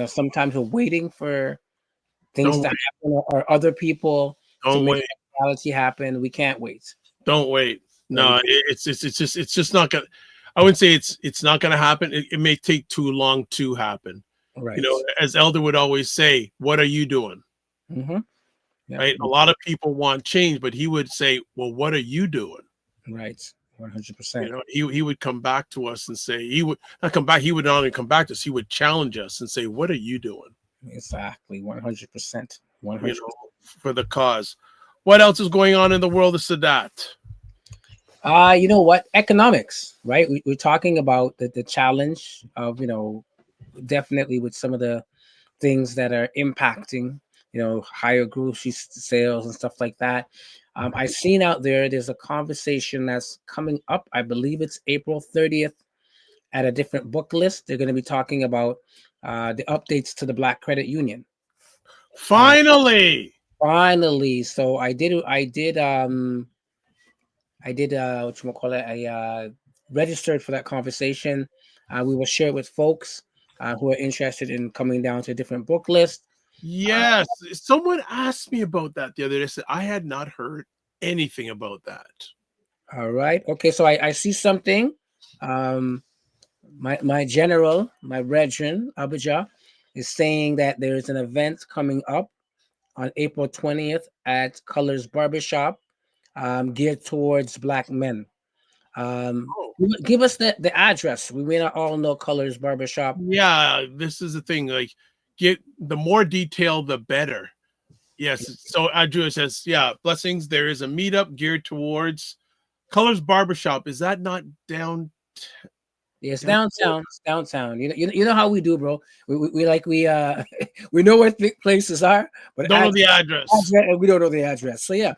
sometimes we're waiting for things to happen or other people to make reality happen. We can't wait. Don't wait. No, it's just not gonna. I wouldn't say it's not gonna happen. It may take too long to happen. Right. As Elder would always say, what are you doing? Mm-hmm. Yeah. Right. A lot of people want change, but he would say, well, what are you doing? Right. 100%. He would come back to us and say, he would not come back. He would not only come back to us, he would challenge us and say, what are you doing? Exactly. 100%. 100%. For the cause. What else is going on in the world of Sadat? You know what? Economics, right? We're talking about the challenge of, definitely with some of the things that are impacting, higher grocery sales and stuff like that. I've seen out there's a conversation that's coming up. I believe it's April 30th at a different book list. They're going to be talking about the updates to the Black Credit Union. Finally. So I registered for that conversation. We will share it with folks who are interested in coming down to a different book list. Yes, someone asked me about that the other day. I said I had not heard anything about that. All right. Okay. So I see something. My general, my brethren, Abijah, is saying that there is an event coming up on April 20th at Colors Barbershop, geared towards Black men. Give us the address. We may not all know Colors Barbershop. Yeah, this is the thing. Like, get the more detail, the better. Yes. So Andrew says, yeah, blessings. There is a meetup geared towards Colors Barbershop. Is that not down? Yes, downtown. It's downtown. You know how we do, bro. We we know where places are, but don't know the address. We don't know the address. So yeah,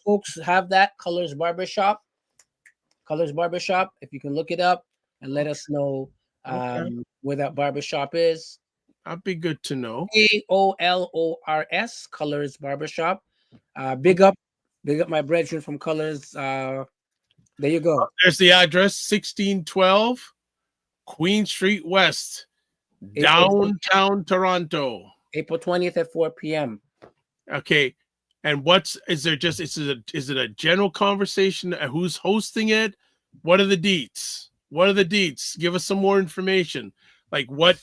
folks have that Colors Barbershop. Colors Barbershop. If you can look it up and let us know where that barbershop is. That'd be good to know. AOLORS Colors Barbershop. Big up my brethren from Colors. There you go. There's the address: 1612 Queen Street West, downtown Toronto. April 20th at 4 p.m. Okay. And is it a general conversation? Who's hosting it? What are the deets? Give us some more information. Like what,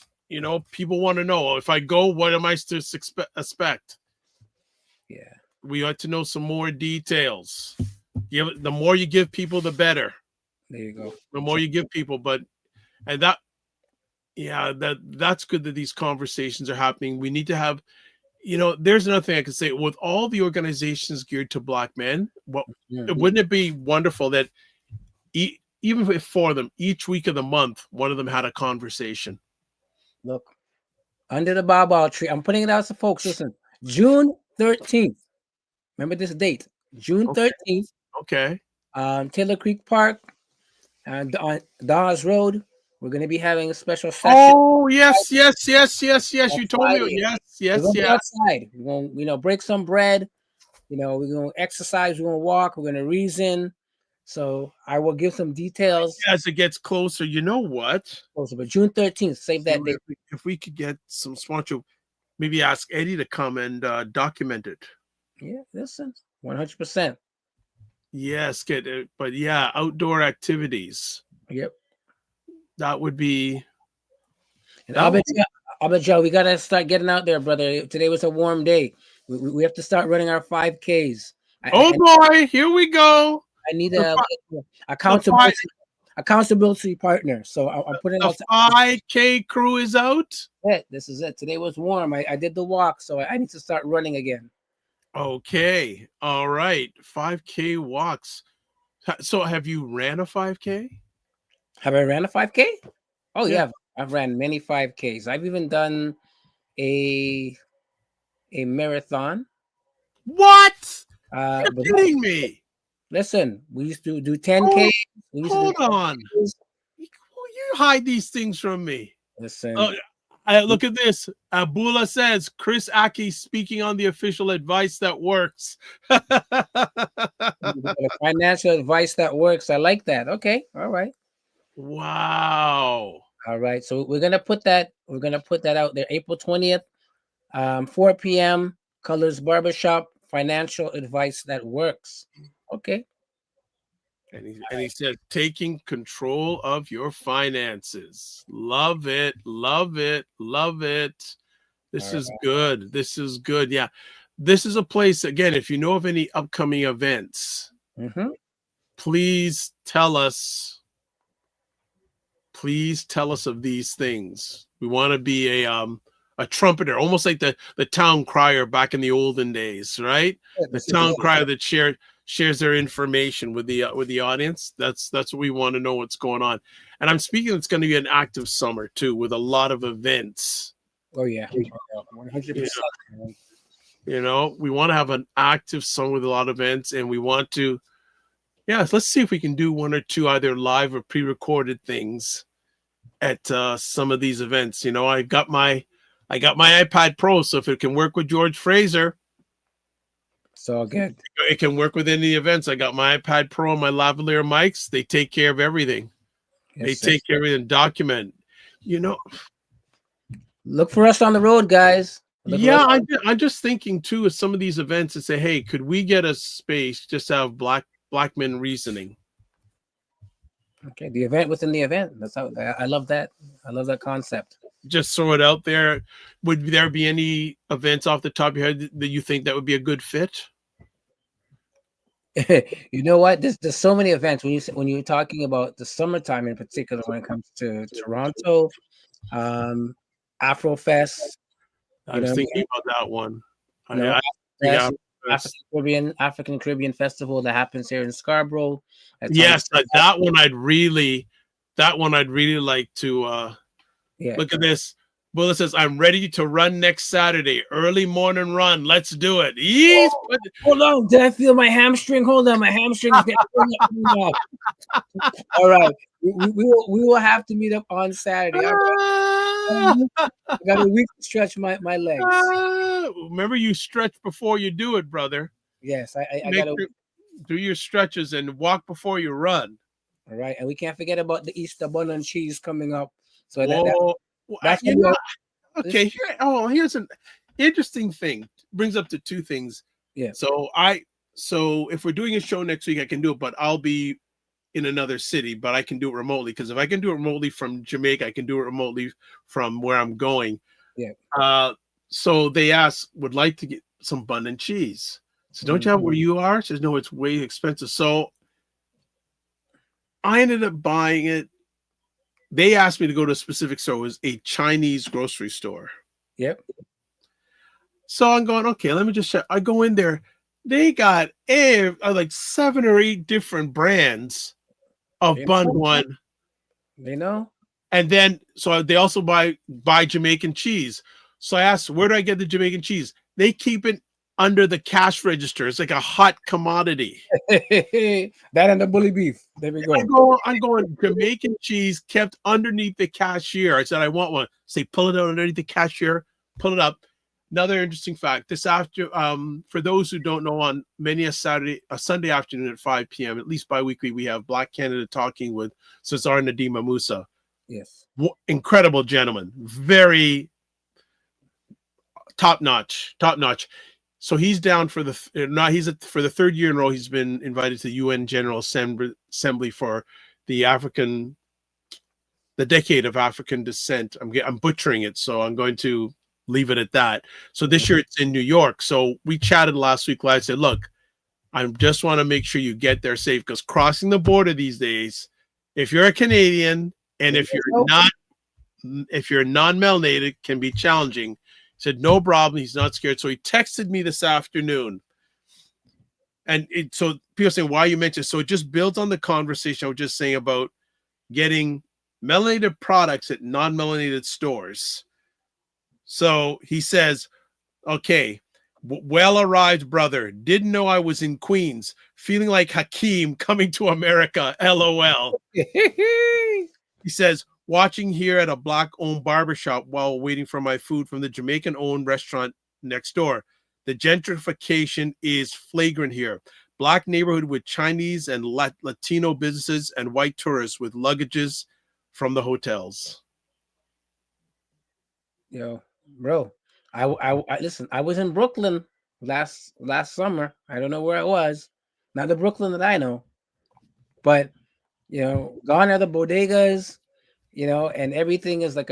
people want to know. If I go, what am I to expect? Yeah. We like to know some more details. The more you give people, the better. There you go. The more you give people, that's good that these conversations are happening. We need to have, there's another thing I could say. With all the organizations geared to Black men, wouldn't it be wonderful that even if 4 of them, each week of the month, one of them had a conversation? Look, under the baobab tree. I'm putting it out to folks. Listen, June 13th. Remember this date, June 13th. Okay. Taylor Creek Park, and on Dawes Road. We're going to be having a special session. Oh, yes. You told me. Yes. We're going to be outside. We're going to, break some bread. We're going to exercise. We're going to walk. We're going to reason. So I will give some details as it gets closer. You know what? Closer, but June 13th. Save that date. If we could get some sponsor, maybe ask Eddie to come and document it. Yeah, listen, 100%. Yes, get it. But yeah, outdoor activities. Yep. That would be. And I'll bet you, we got to start getting out there, brother. Today was a warm day. We have to start running our 5Ks. Boy, here we go. I need a accountability partner. So I'm putting the 5K crew is out. Yeah, this is it. Today was warm. I did the walk, so I need to start running again. Okay. All right. 5K walks. So have you ran a 5K? Have I ran a 5K? Oh, yeah. I've ran many 5Ks. I've even done a marathon. What? You're kidding me. Listen, we used to do 10K. Hold on. You hide these things from me. Listen. Look at this. Abula says, Chris Aki speaking on the official advice that works. Financial advice that works. I like that. Okay. All right. Wow. All right. So we're gonna put that out there. April 20th, 4 p.m. Colors Barbershop. Financial advice that works. Okay. And he said, taking control of your finances. Love it. This is good. Yeah. This is a place, again, if you know of any upcoming events, please tell us of ththese things. We want to be a trumpeter, almost like the town crier back in the olden days, right? The town crier that shares their information with the audience. That's what we want to know what's going on. And I'm speaking, it's going to be an active summer too, with a lot of events. Oh yeah, 100%. We want to have an active summer with a lot of events, and we want to, let's see if we can do 1 or 2 either live or pre-recorded things at some of these events. I got my iPad Pro, so if it can work with George Fraser, it's all good. It can work with any events. I got my iPad Pro and my lavalier mics. They take care of everything. They take care of everything. Document. Look for us on the road, guys. I'm just thinking too of some of these events and say, hey, could we get a space just to have black men reasoning? Okay, the event within the event. That's how I love that. I love that concept. Just throw it out there. Would there be any events off the top of your head that you think that would be a good fit? You know what? There's so many events when you're talking about the summertime in particular. When it comes to Toronto, Afrofest. I was thinking about that one. African Caribbean Festival that happens here in Scarborough. Yes, that one I'd really like to. Look at this. Willa says, I'm ready to run next Saturday. Early morning run. Let's do it. Hold on. Did I feel my hamstring? Hold on. My hamstring is getting all right. We will have to meet up on Saturday. I got a week to stretch my legs. Remember, you stretch before you do it, brother. Yes, I got to do your stretches and walk before you run. All right. And we can't forget about the Easter bun and cheese coming up. So here's an interesting thing. Brings up to 2 things. Yeah. So if we're doing a show next week, I can do it, but I'll be in another city, but I can do it remotely, because if I can do it remotely from Jamaica, I can do it remotely from where I'm going. Yeah. So they would like to get some bun and cheese. So don't you have where you are? She says, no, it's way expensive. So I ended up buying it. They asked me to go to a specific store. It was a Chinese grocery store. Yep. So I'm going, okay, let me just check. I go in there. They got like 7 or 8 different brands of Bun One. They know. And then, so they also buy Jamaican cheese. So I asked, where do I get the Jamaican cheese? They keep it under the cash register. It's like a hot commodity. That and the bully beef. There we go. I'm going Jamaican cheese kept underneath the cashier. I said, I want one. Say, pull it out underneath the cashier, pull it up. Another interesting fact, this after, for those who don't know, on many a Sunday afternoon at 5 p.m., at least bi-weekly, we have Black Canada Talking with Cesar Nadima Musa. Yes. Incredible gentleman. Very top-notch. So he's down for for the 3rd year in a row. He's been invited to the UN General Assembly for the decade of African descent. I'm butchering it, so I'm going to leave it at that. So this year it's in New York. So we chatted last week. I said, look, I just want to make sure you get there safe, because crossing the border these days, if you're a Canadian and if you're non-melanated, can be challenging. He said, no problem. He's not scared. So he texted me this afternoon. And so people saying, why you mentioned, so it just builds on the conversation I was just saying about getting melanated products at non-melanated stores. So he says, okay, well arrived, brother. Didn't know I was in Queens. Feeling like Hakeem coming to America. LOL. He says, watching here at a Black-owned barbershop while waiting for my food from the Jamaican-owned restaurant next door. The gentrification is flagrant here. Black neighborhood with Chinese and Latino businesses, and white tourists with luggages from the hotels. Yo, bro, I listen. I was in Brooklyn last summer. I don't know where I was. Not the Brooklyn that I know, but gone are the bodegas, and everything is like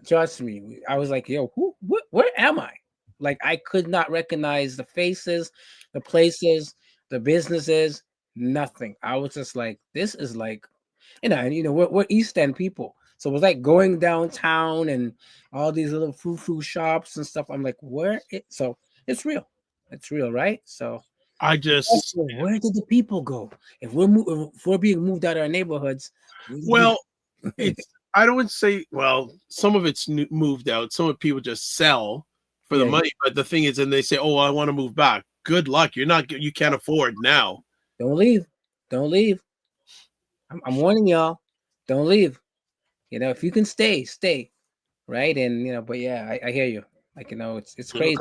trust me. I was like, yo, where am I? Like, I could not recognize the faces, the places, the businesses, nothing. I was just like, this is like, we're East End people. So it was like going downtown and all these little frou-frou shops and stuff. I'm like, so it's real. It's real, right? So where did the people go? If we're being moved out of our neighborhoods, well, I don't say, well, some of it's moved out. Some of people just sell for the money. But the thing is, and they say, oh, I want to move back. Good luck. You can't afford now. Don't leave. I'm warning y'all. Don't leave. If you can stay, right? And but yeah, I hear you. Like, it's crazy.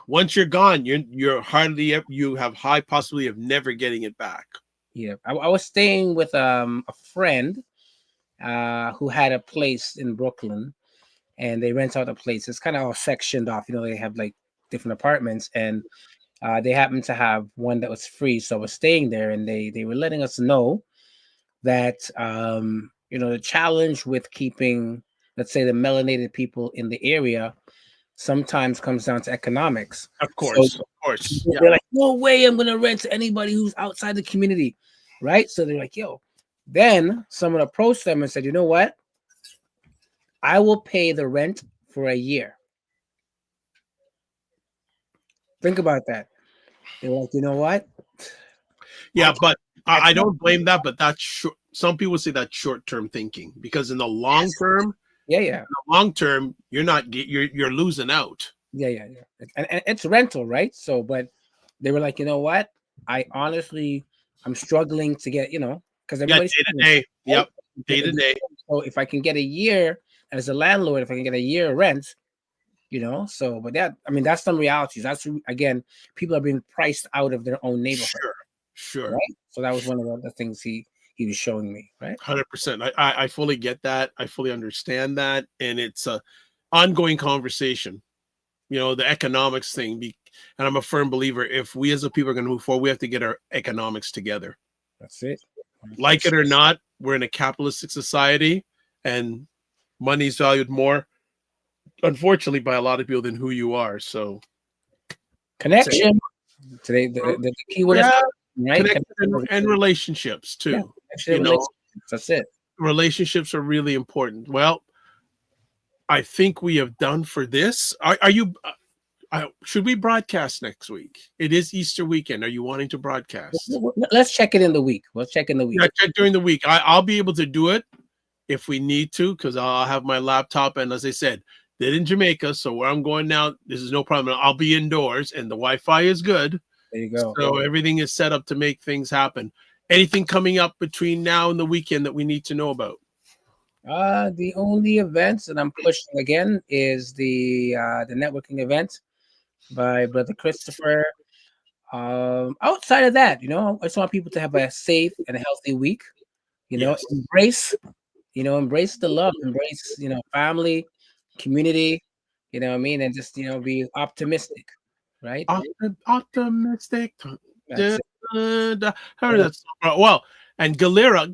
Once you're gone, you have high possibility of never getting it back. Yeah, I was staying with a friend who had a place in Brooklyn, and they rent out a place. It's kind of all sectioned off. They have like different apartments, and they happened to have one that was free. So I was staying there, and they were letting us know that the challenge with keeping, let's say, the melanated people in the area sometimes comes down to economics. Of course. Yeah. They're like, no way I'm going to rent to anybody who's outside the community, right? So they're like, yo. Then someone approached them and said, you know what? I will pay the rent for a year. Think about that. They're like, you know what? Yeah, but I don't blame that, but that's short. Some people say that's short-term thinking, because in the long term, you're losing out. Yeah. And it's rental, right? So, but they were like, you know what? I'm struggling to get, because everybody's day to day. Yep, day to day. So if I can get a year as a landlord, if I can get a year rent, so, but that's some realities. That's, again, people are being priced out of their own neighborhood. Sure. Right? So that was one of the things he was showing me, right? 100%. I fully get that. I fully understand that. And it's a ongoing conversation, the economics thing. And I'm a firm believer, if we as a people are going to move forward, we have to get our economics together. That's it. 100%. Like it or not, we're in a capitalistic society, and money is valued more, unfortunately, by a lot of people than who you are. So connection. Today, the keyword is right? Connection and relationships too. Yeah, relationships. That's it. Relationships are really important. Well, I think we have done for this. Are you? Should we broadcast next week? It is Easter weekend. Are you wanting to broadcast? Let's check it in the week. We'll check in the week. Yeah, check during the week. I'll be able to do it if we need to, because I'll have my laptop. And as I said, they're in Jamaica, so where I'm going now, this is no problem. I'll be indoors, and the Wi-Fi is good. There you go. So everything is set up to make things happen. Anything coming up between now and the weekend that we need to know about? The only events that I'm pushing again is the networking event by Brother Christopher. Outside of that, I just want people to have a safe and healthy week. Embrace the love, embrace, family, community, what I mean, and just, be optimistic, right? Optimistic. That's it. Well, and Galera,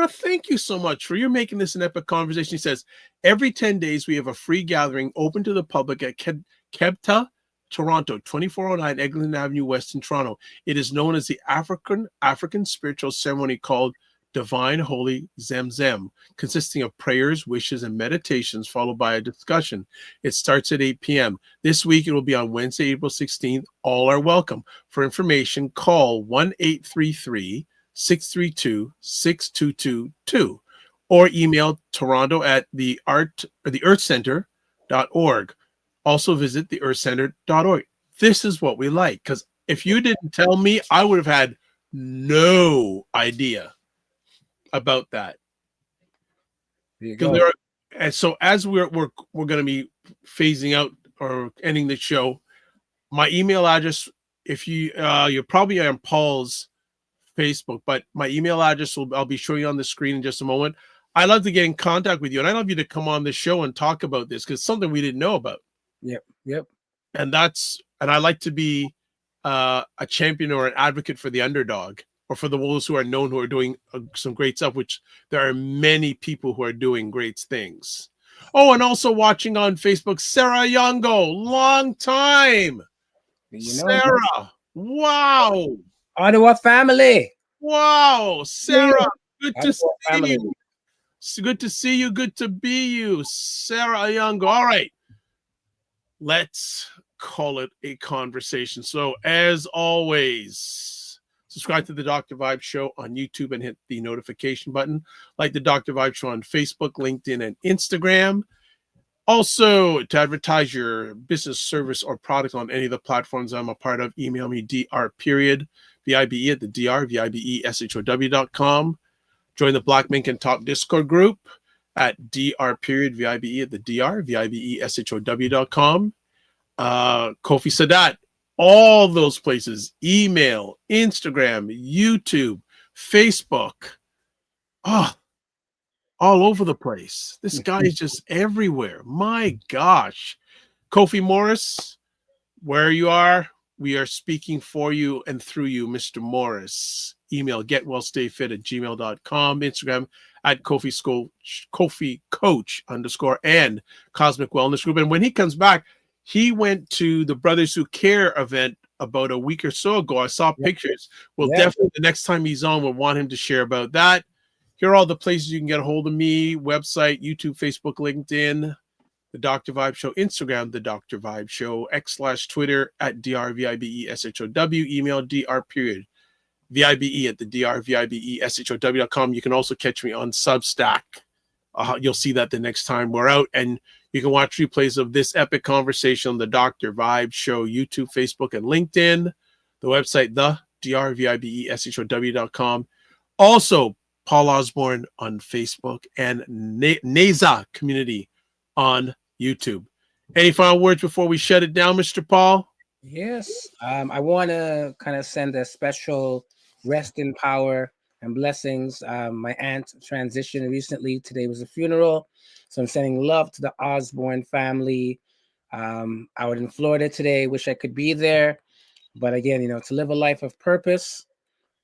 thank you so much for making this an epic conversation. He says, every 10 days we have a free gathering open to the public at Kebta, Toronto, 2409 Eglinton Avenue West in Toronto. It is known as the African spiritual ceremony called Divine Holy Zemzem, consisting of prayers, wishes, and meditations, followed by a discussion. It starts at 8 p.m. This week, it will be on Wednesday, April 16th. All are welcome. For information, call 1-833-632-6222 or email Toronto at the earthcenter.org. Also visit the earthcenter.org. This is what we like, because if you didn't tell me, I would have had no idea about that. And so as we're going to be phasing out or ending the show, my email address, if you're probably on Paul's Facebook, but my email address I'll be showing you on the screen in just a moment. I'd love to get in contact with you, and I'd love you to come on the show and talk about this, because it's something we didn't know about. Yep. And I like to be a champion or an advocate for the underdog, or for those who are known, who are doing some great stuff, which there are many people who are doing great things. Oh, and also watching on Facebook, Sarah Yongo, long time. Sarah, wow. Ottawa family. Wow, Sarah, good to see family. you. It's good to see you. Good to be you, Sarah Yongo. All right. Let's call it a conversation. So as always, subscribe to the Dr. Vibe Show on YouTube and hit the notification button. Like the Dr. Vibe Show on Facebook, LinkedIn, and Instagram. Also, to advertise your business, service, or product on any of the platforms I'm a part of, email me dr.vibe at the dr.vibe.show.com. Join the Black Men Can Talk Discord group at dr.vibe at the dr.vibe.show.com. Kofi Sadat, all those places, email, Instagram, YouTube, Facebook, all over the place. This guy is just everywhere. My gosh. Kofi Morris, where you are, we are speaking for you and through you, Mr. Morris. Email getwellstayfit@gmail.com, Instagram at Kofi Coach _ and Cosmic Wellness Group. And when he comes back, he went to the Brothers Who Care event about a week or so ago. I saw pictures. Well, definitely the next time he's on, we'll want him to share about that. Here are all the places you can get a hold of me: website, YouTube, Facebook, LinkedIn, The Dr. Vibe Show, Instagram, The Dr. Vibe Show, X/Twitter at drvibeshow, email dr.vibe at the drvibeshow.com. You can also catch me on Substack. You'll see that the next time we're out, and you can watch replays of this epic conversation on The Dr. Vibe Show, YouTube, Facebook, and LinkedIn. The website, the drvibeshow.com. Also, Paul Osbourne on Facebook, and Neza Community on YouTube. Any final words before we shut it down, Mr. Paul? Yes. I want to kind of send a special rest in power and blessings. My aunt transitioned recently. Today was a funeral. So I'm sending love to the Osbourne family. I was in Florida today. Wish I could be there. But again, to live a life of purpose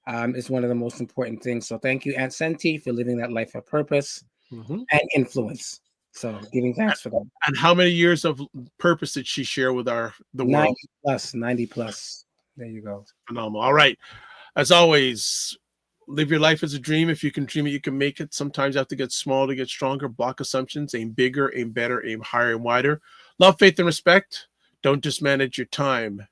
is one of the most important things. So thank you, Aunt Senti, for living that life of purpose and influence. So giving thanks for that. And how many years of purpose did she share with the world? 90 plus. There you go. Phenomenal. All right. As always, live your life as a dream. If you can dream it, you can make it. Sometimes you have to get small to get stronger. Block assumptions. Aim bigger, aim better, aim higher and wider. Love, faith, and respect. Don't just manage your time.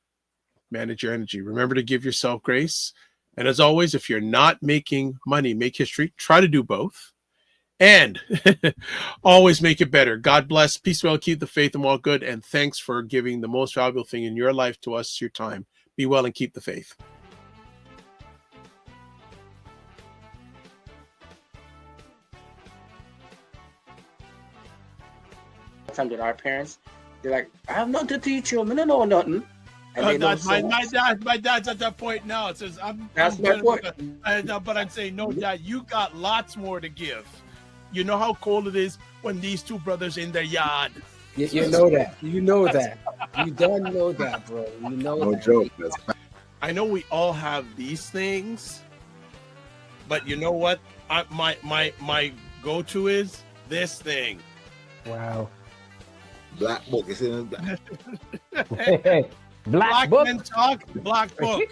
Manage your energy. Remember to give yourself grace. And as always, if you're not making money, make history. Try to do both. And always make it better. God bless. Peace, well, keep the faith and walk good. And thanks for giving the most valuable thing in your life to us, your time. Be well and keep the faith. Time that our parents, they're like, I have nothing to teach you. I don't know nothing. And My dad's at that point now. It says, That's my point. But I'm saying, no, Dad, you got lots more to give. You know how cold it is when these two brothers in their yard. You know that. You know that. You don't know that, bro. You know No that. joke. I know we all have these things, but you know what? My go-to is this thing. Wow. Black book is in the black. Black Black book. Men Talk, Black Book.